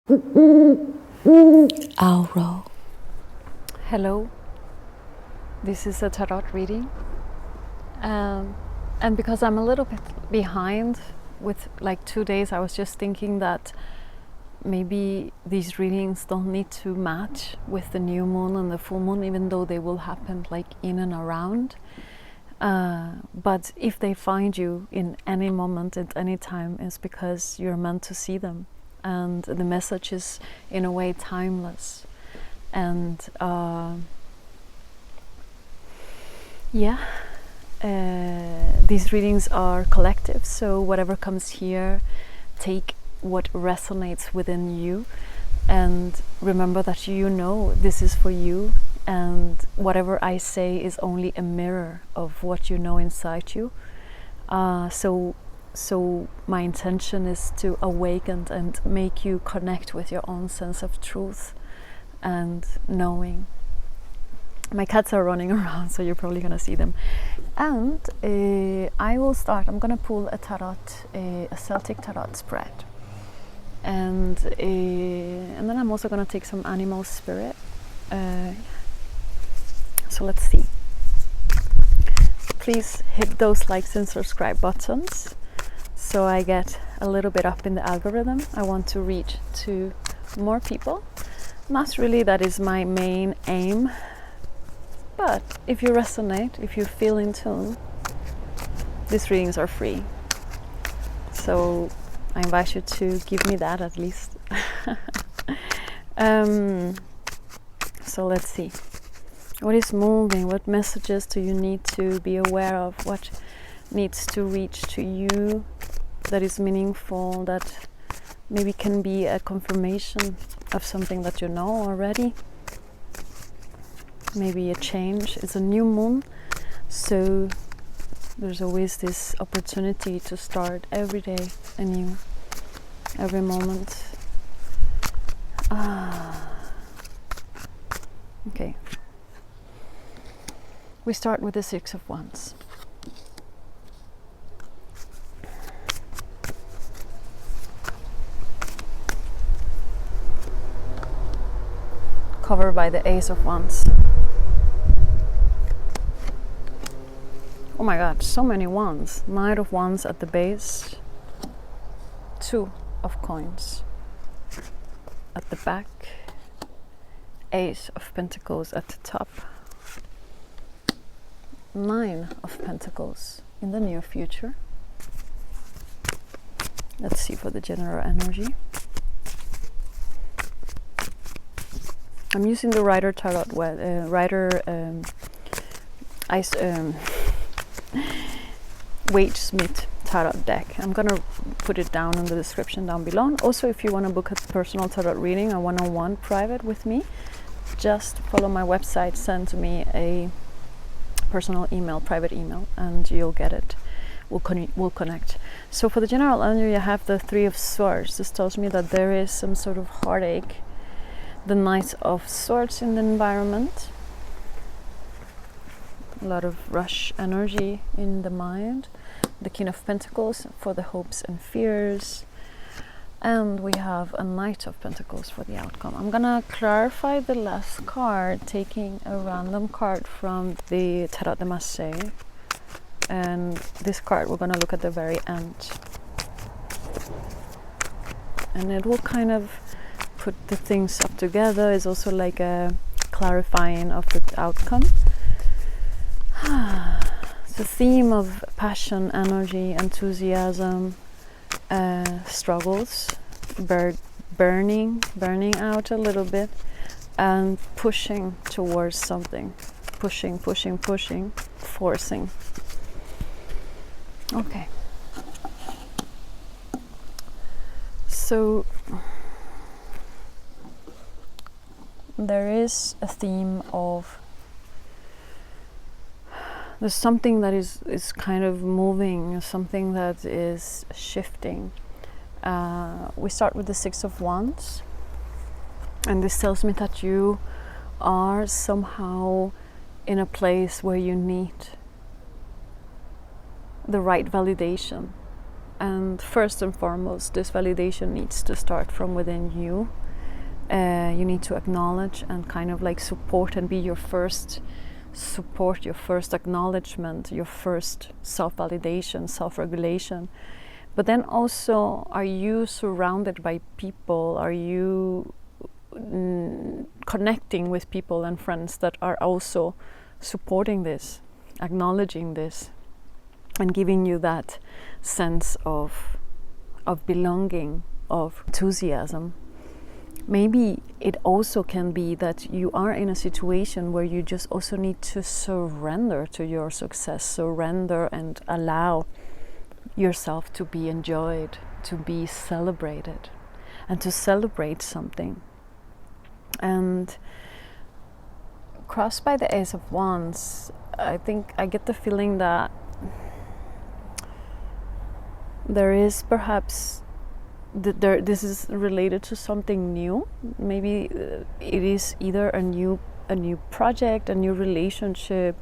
OWLRO. Hello, this is a tarot reading, and because I'm a little bit behind with like 2 days, I was just thinking that maybe these readings don't need to match with the new moon and the full moon, even though they will happen like in and around. But if they find you in any moment at any time, it's because you're meant to see them. And the message is in a way timeless, and these readings are collective, so whatever comes here, take what resonates within you, and remember that you know this is for you, and whatever I say is only a mirror of what you know inside you. So my intention is to awaken and make you connect with your own sense of truth and knowing. My cats are running around, so you're probably gonna see them. And I will start. I'm gonna pull a tarot, a Celtic tarot spread, and then I'm also gonna take some animal spirit. So let's see. Please hit those likes and subscribe buttons, so I get a little bit up in the algorithm. I want to reach to more people. Not really that is my main aim, but if you resonate, if you feel in tune, these readings are free. So I invite you to give me that at least. So let's see. What is moving? What messages do you need to be aware of? What needs to reach to you that is meaningful, that maybe can be a confirmation of something that you know already? Maybe a change. It's a new moon, so there's always this opportunity to start every day anew, every moment. Okay. We start with the Six of Wands. Covered by the Ace of Wands. Oh my god, so many wands. Knight of Wands at the base. Two of Coins at the back. Ace of Pentacles at the top. Nine of Pentacles in the near future. Let's see for the general energy. I'm using the Rider Tarot, Waite Smith Tarot deck. I'm gonna put it down in the description down below. Also, if you want to book a personal tarot reading, a one-on-one private with me, just follow my website, send to me a personal email, private email, and you'll get it. We'll connect. So for the general energy, I have the Three of Swords. This tells me that there is some sort of heartache. The Knight of Swords in the environment. A lot of rush energy in the mind. The King of Pentacles for the hopes and fears. And we have a Knight of Pentacles for the outcome. I'm gonna clarify the last card, taking a random card from the Tarot de Marseille. And this card we're gonna look at the very end. And it will kind of put the things up together. It's also like a clarifying of the outcome. It's a theme of passion, energy, enthusiasm, struggles, burning out a little bit, and pushing towards something. Pushing, forcing. Okay. So there is a theme of there's something that is kind of moving, something that is shifting. We start with the Six of Wands, and this tells me that you are somehow in a place where you need the right validation, And first and foremost, this validation needs to start from within you. You need to acknowledge and kind of like support and be your first support, your first acknowledgement, your first self-validation, self-regulation. But then also, are you surrounded by people? Are you connecting with people and friends that are also supporting this, acknowledging this, and giving you that sense of belonging, of enthusiasm? Maybe it also can be that you are in a situation where you just also need to surrender to your success, surrender and allow yourself to be enjoyed, to be celebrated, and to celebrate something. And crossed by the Ace of Wands, I think I get the feeling that there is perhaps this is related to something new. Maybe it is either a new project, a new relationship,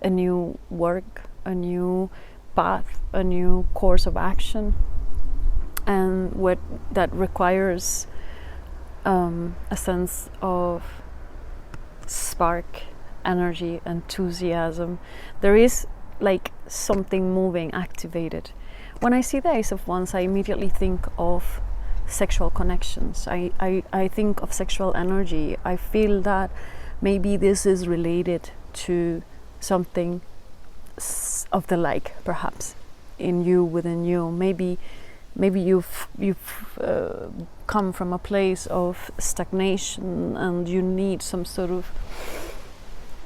a new work, a new path, a new course of action, and what that requires a sense of spark, energy, enthusiasm. There is like something moving, activated. When I see the Ace of Wands, I immediately think of sexual connections. I think of sexual energy. I feel that maybe this is related to something of the like, perhaps, in you, within you. Maybe you've come from a place of stagnation and you need some sort of,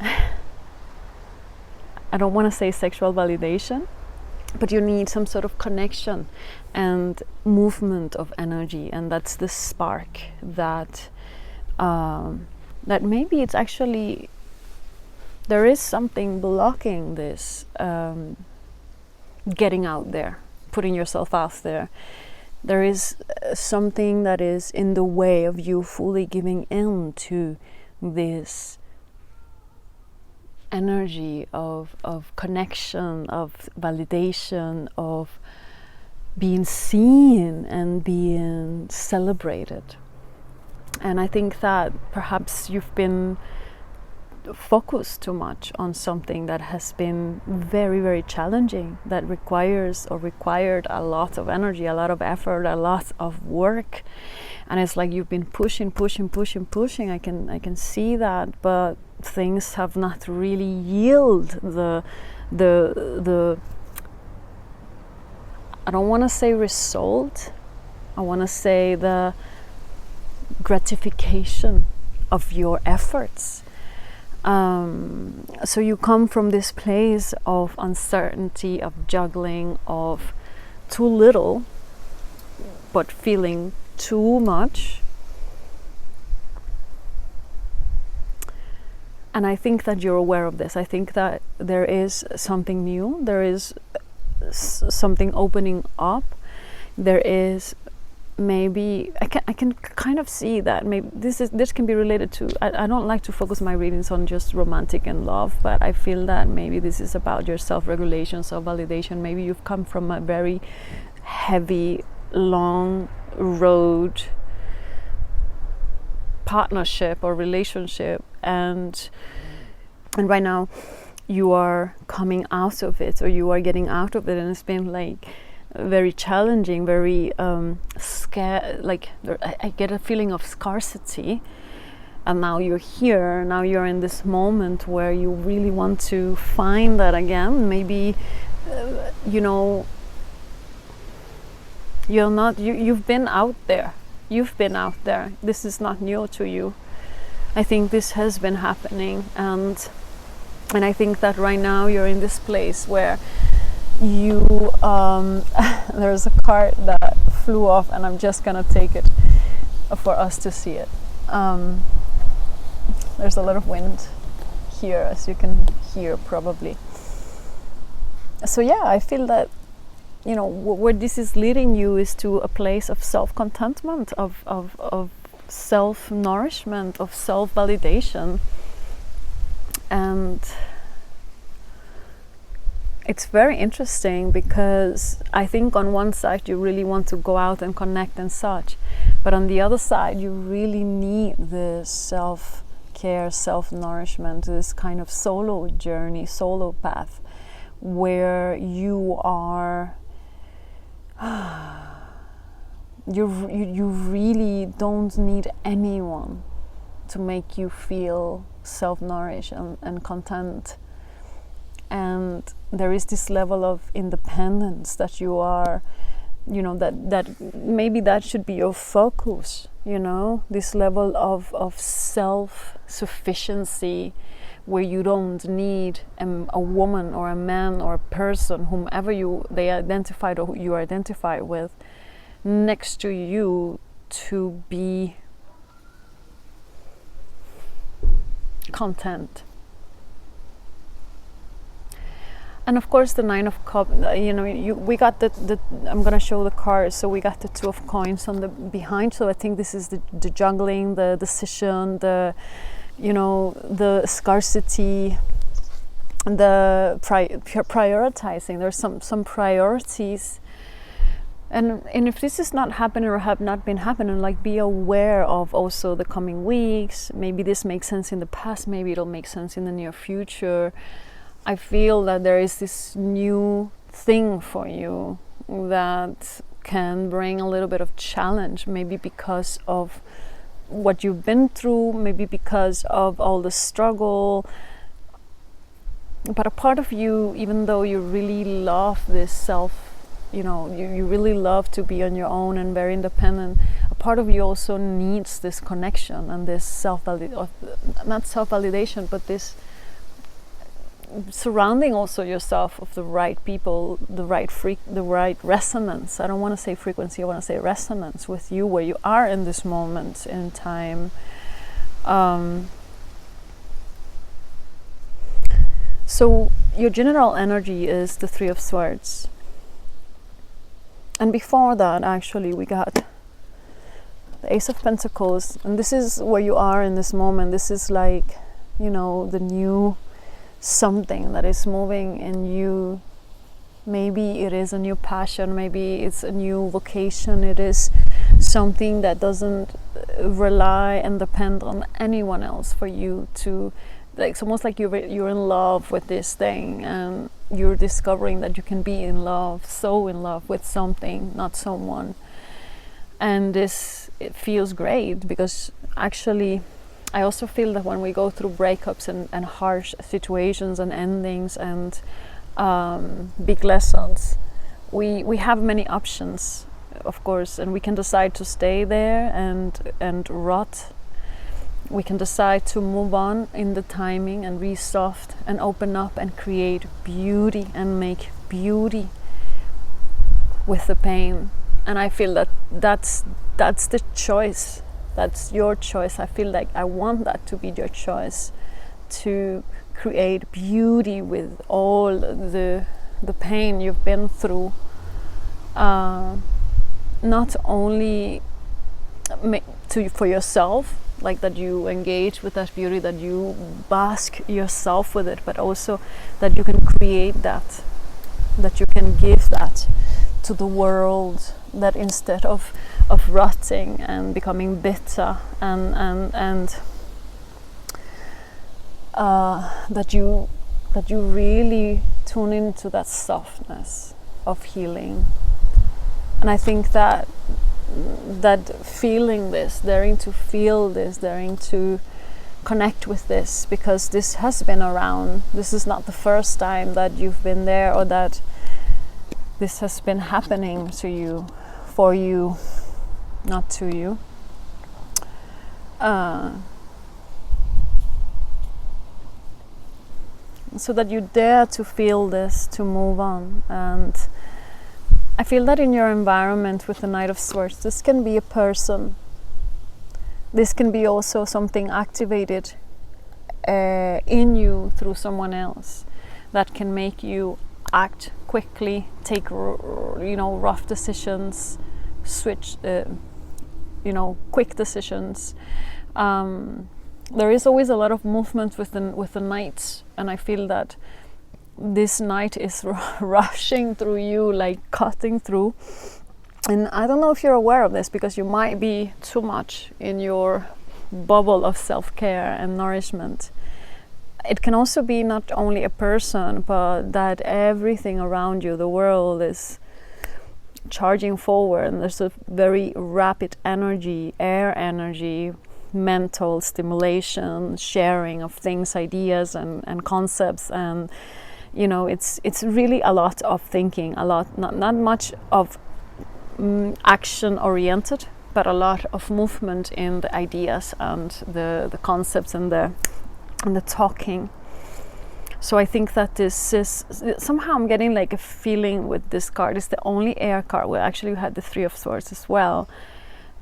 I don't want to say sexual validation, but you need some sort of connection and movement of energy, and that's the spark that that maybe it's actually, there is something blocking this getting out there, putting yourself out there. There is something that is in the way of you fully giving in to this energy of connection, of validation, of being seen and being celebrated. And I think that perhaps you've been focused too much on something that has been very, very challenging, that required a lot of energy, a lot of effort, a lot of work. And it's like you've been pushing. I can see that, but things have not really yielded the I don't want to say result, I want to say the gratification of your efforts. So you come from this place of uncertainty, of juggling, of too little but feeling too much. And I think that you're aware of this. I think that there is something new, there is something opening up, there is maybe I can kind of see that maybe this can be related to, I don't like to focus my readings on just romantic and love, but I feel that maybe this is about your self-regulation, self-validation. Maybe you've come from a very heavy, long road partnership or relationship, and right now you are coming out of it, or you are getting out of it, and it's been like very challenging, very scared, like I get a feeling of scarcity. And now you're here, now you're in this moment where you really want to find that again. Maybe you've been out there, this is not new to you. I think this has been happening, and I think that right now you're in this place where you there's a card that flew off, and I'm just gonna take it for us to see it. There's a lot of wind here, as you can hear probably. So yeah, I feel that where this is leading you is to a place of self-contentment, of self-nourishment, of self-validation. And it's very interesting because I think on one side you really want to go out and connect and such, but on the other side you really need the self-care, self-nourishment, this kind of solo journey, solo path, where you are you really don't need anyone to make you feel self-nourished and content. And there is this level of independence that you are, you know, that maybe that should be your focus, you know, this level of self-sufficiency, where you don't need a woman or a man or a person, whomever they identified or who you identify with, next to you to be content. And of course the Nine of Cups, you know, we got the I'm gonna show the cards. So we got the Two of Coins on the behind. So I think this is the juggling, the decision, the, you know, the scarcity, the prioritizing. There's some priorities. And if this is not happening or have not been happening, like, be aware of also the coming weeks. Maybe this makes sense in the past, maybe it'll make sense in the near future. I feel that there is this new thing for you that can bring a little bit of challenge, maybe because of what you've been through, maybe because of all the struggle. But a part of you, even though you really love this self, you know, you really love to be on your own and very independent, a part of you also needs this connection and this not self-validation, but this surrounding also yourself of the right people, the right resonance. I don't want to say frequency, I want to say resonance with you, where you are in this moment in time. So your general energy is the Three of Swords. And before that, actually, we got the Ace of Pentacles. And this is where you are in this moment. This is like, you know, the new something that is moving in you. Maybe it is a new passion, maybe it's a new vocation, it is something that doesn't rely and depend on anyone else for you to, like, it's almost like you're in love with this thing, and you're discovering that you can be in love, so in love with something, not someone. And it feels great, because actually I also feel that when we go through breakups and harsh situations and endings and big lessons, we have many options, of course, and we can decide to stay there and rot. We can decide to move on in the timing and resoft and open up and create beauty and make beauty with the pain. And I feel that that's the choice. That's your choice. I feel like I want that to be your choice, to create beauty with all the pain you've been through. Not only for yourself, like that you engage with that beauty, that you bask yourself with it, but also that you can create that you can give that to the world, that instead of rotting and becoming bitter and that you really tune into that softness of healing. And I think that feeling this, daring to feel this, daring to connect with this, because this has been around. This is not the first time that you've been there, or that this has been happening to you, for you, not to you. So that you dare to feel this, to move on. And I feel that in your environment with the Knight of Swords, this can be a person. This can be also something activated in you through someone else that can make you act quickly, take rough decisions, switch, quick decisions. There is always a lot of movement with the knights, and I feel that this night is rushing through you, like cutting through. And I don't know if you're aware of this, because you might be too much in your bubble of self-care and nourishment. It can also be not only a person, but that everything around you, the world, is charging forward, and there's a very rapid energy, air energy, mental stimulation, sharing of things, ideas and concepts, and you know, it's really a lot of thinking, a lot, not much of action oriented, but a lot of movement in the ideas and the concepts and the talking. So I think that this is, somehow I'm getting like a feeling with this card. It's the only air card. Well, actually we had the Three of Swords as well,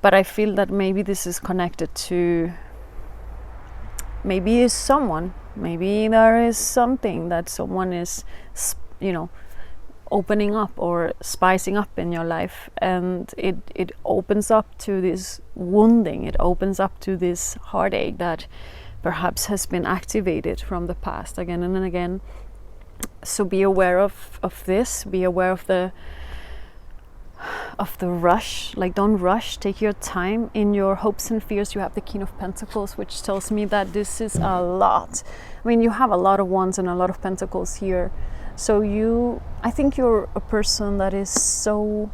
but I feel that maybe this is connected to, maybe is someone, maybe there is something that someone is, you know, opening up or spicing up in your life, and it opens up to this wounding, it opens up to this heartache that perhaps has been activated from the past again and again. So be aware of this, be aware of the rush. Like, don't rush, take your time in your hopes and fears. You have the King of Pentacles, which tells me that this is a lot. I mean, you have a lot of Wands and a lot of Pentacles here. So I think you're a person that is so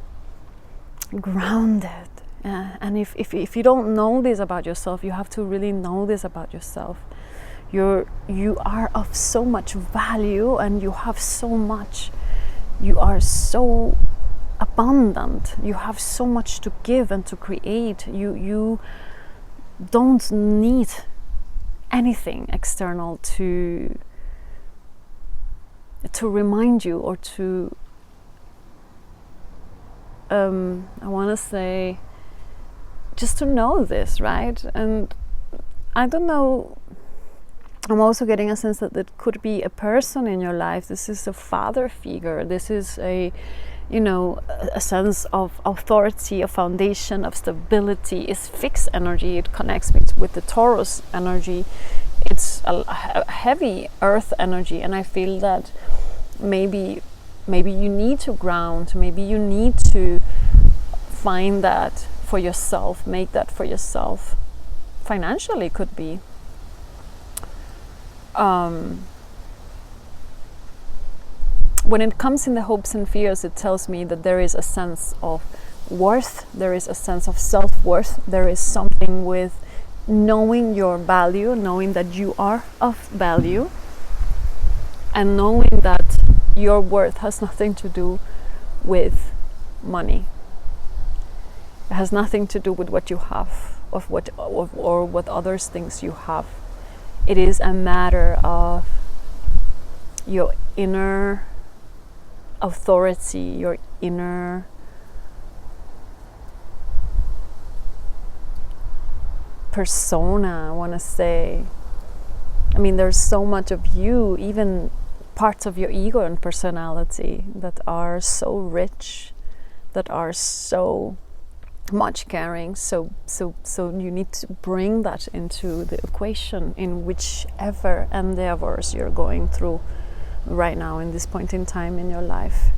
grounded. And if you don't know this about yourself, you have to really know this about yourself. You are of so much value, and you have so much. You are so abundant. You have so much to give and to create. You don't need anything external to remind you, or to I want to say, just to know this, right? And I don't know, I'm also getting a sense that it could be a person in your life. This is a father figure. This is a, you know, a sense of authority, a foundation of stability. Is fixed energy. It connects me with the Taurus energy. It's a heavy earth energy, and I feel that maybe you need to ground. Maybe you need to find that for yourself, make that for yourself. Financially, could be. When it comes in the hopes and fears, it tells me that there is a sense of worth, there is a sense of self-worth, there is something with knowing your value, knowing that you are of value, and knowing that your worth has nothing to do with money. It has nothing to do with what you have, or what others thinks you have. It is a matter of your inner authority, your inner persona, I want to say. I mean, there's so much of you, even parts of your ego and personality, that are so rich, that are so much caring. So you need to bring that into the equation in whichever endeavors you're going through right now in this point in time in your life.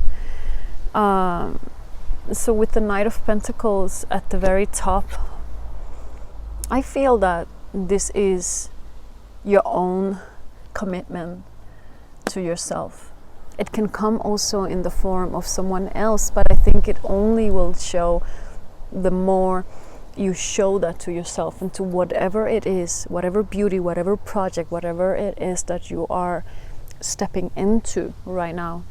So with the Knight of Pentacles at the very top, I feel that this is your own commitment to yourself. It can come also in the form of someone else, but I think it only will show the more you show that to yourself, and to whatever it is, whatever beauty, whatever project, whatever it is that you are stepping into right now.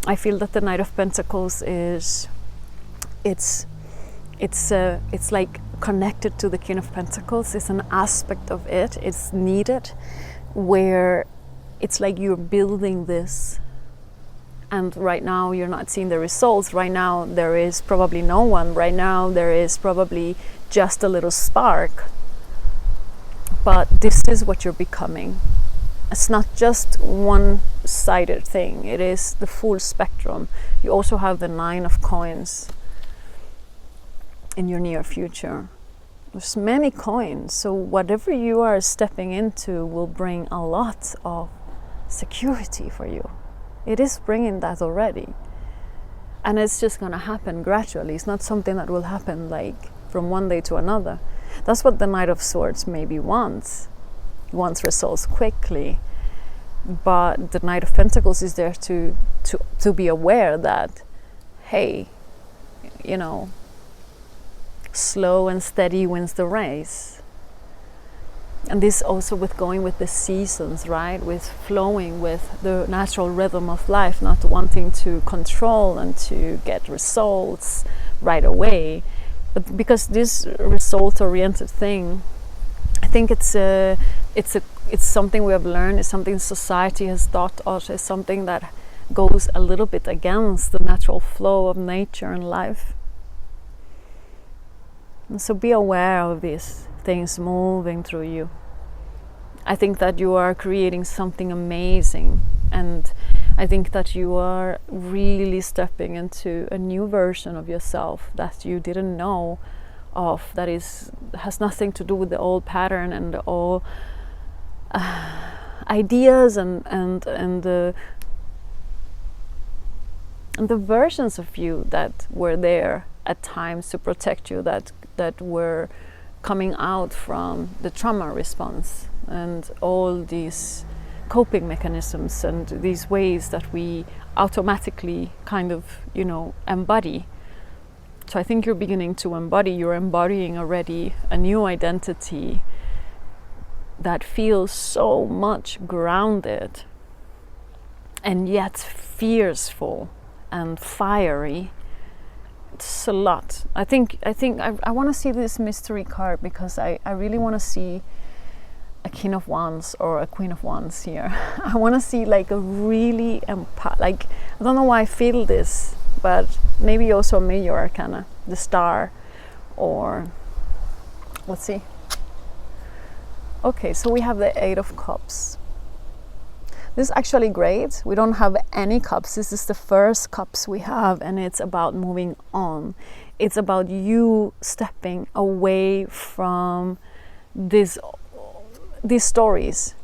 I feel that the Knight of Pentacles is, it's like connected to the King of Pentacles. It's an aspect of it. It's needed, where it's like you're building this, and right now you're not seeing the results. Right now there is probably no one. Right now there is probably just a little spark. But this is what you're becoming. It's not just one-sided thing. It is the full spectrum. You also have the 9 of Coins in your near future. There's many coins, so whatever you are stepping into will bring a lot of security for you. It is bringing that already. And it's just going to happen gradually. It's not something that will happen like from one day to another. That's what the Knight of Swords maybe wants. He wants results quickly. But the Knight of Pentacles is there to be aware that, hey, you know, slow and steady wins the race. And this also with going with the seasons, right? With flowing with the natural rhythm of life, not wanting to control and to get results right away. But because this result-oriented thing, I think it's something we have learned, it's something society has taught us, it's something that goes a little bit against the natural flow of nature and life. And so be aware of these things moving through you. I think that you are creating something amazing, and I think that you are really stepping into a new version of yourself that you didn't know of, that has nothing to do with the old pattern and the old ideas and the versions of you that were there at times to protect you, that were coming out from the trauma response and all these coping mechanisms and these ways that we automatically kind of, you know, embody. So I think you're beginning to embody, you're embodying already a new identity that feels so much grounded and yet fearful and fiery. It's a lot. I think I want to see this mystery card because I really want to see a King of Wands or a Queen of Wands here. I want to see like a really like, I don't know why I feel this, but maybe also a major arcana, the Star, or let's see. Okay, so we have the Eight of Cups. This is actually great. We don't have any cups. This is the first cups we have, and it's about moving on. It's about you stepping away from these stories,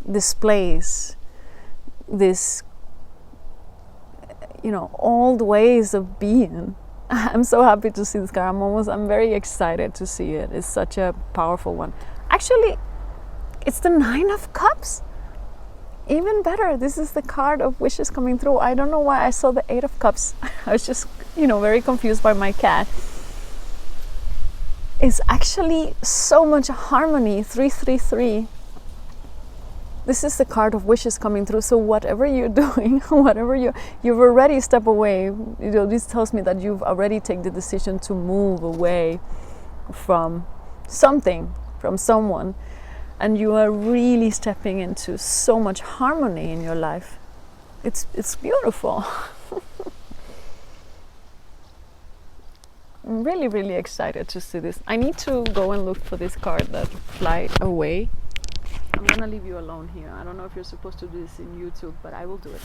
this place, this, you know, old ways of being. I'm so happy to see this card. I'm very excited to see it. It's such a powerful one. Actually, it's the Nine of Cups. Even better, this is the card of wishes coming through. I don't know why I saw the Eight of Cups. I was just, you know, very confused by my cat. It's actually so much harmony. 333. This is the card of wishes coming through. So whatever you're doing, whatever you've already stepped away. You know, this tells me that you've already taken the decision to move away from something, from someone. And you are really stepping into so much harmony in your life. It's beautiful. I'm really, really excited to see this. I need to go and look for this card that fly away. I'm gonna leave you alone here. I don't know if you're supposed to do this in YouTube, but I will do it.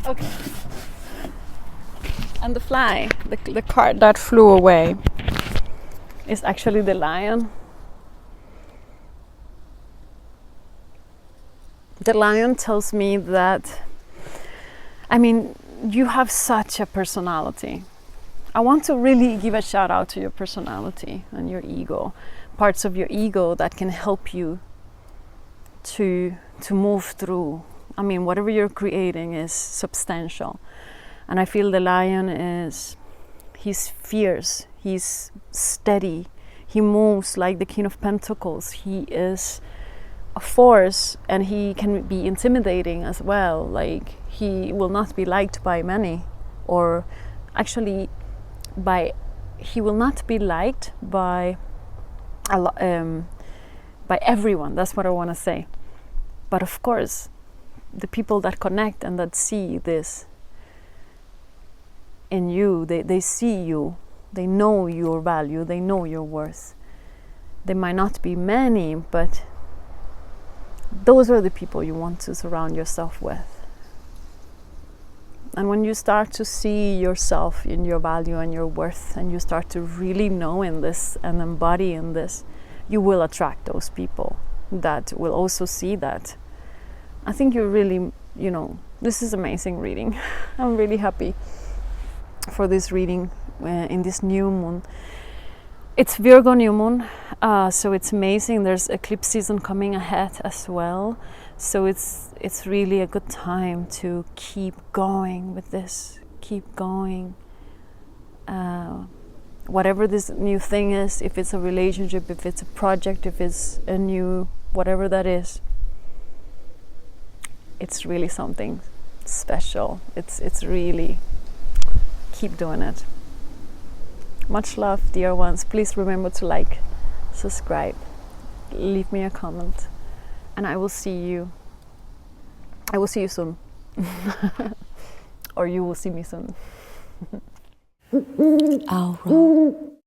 Okay. And the fly, the card that flew away, is actually the Lion. The Lion tells me that, I mean, you have such a personality. I want to really give a shout out to your personality and your ego, parts of your ego that can help you to move through. I mean, whatever you're creating is substantial. And I feel the Lion he's fierce, he's steady, he moves like the King of Pentacles. He is a force, and he can be intimidating as well. Like, he will not be liked by many, or actually he will not be liked by everyone. That's what I want to say. But of course, the people that connect and that see this in you, they see you, they know your value, they know your worth. They might not be many, but those are the people you want to surround yourself with. And when you start to see yourself in your value and your worth, and you start to really know in this and embody in this, you will attract those people that will also see that. I think you're really, this is amazing reading. I'm really happy for this reading in this new moon. It's Virgo new moon, so it's amazing. There's eclipse season coming ahead as well. So it's really a good time to keep going with this. Keep going. Whatever this new thing is, if it's a relationship, if it's a project, if it's a new, whatever that is, it's really something special. It's really, keep doing it. Much love, dear ones. Please remember to like, subscribe, leave me a comment, and I will see you soon. Or you will see me soon. OWLRO.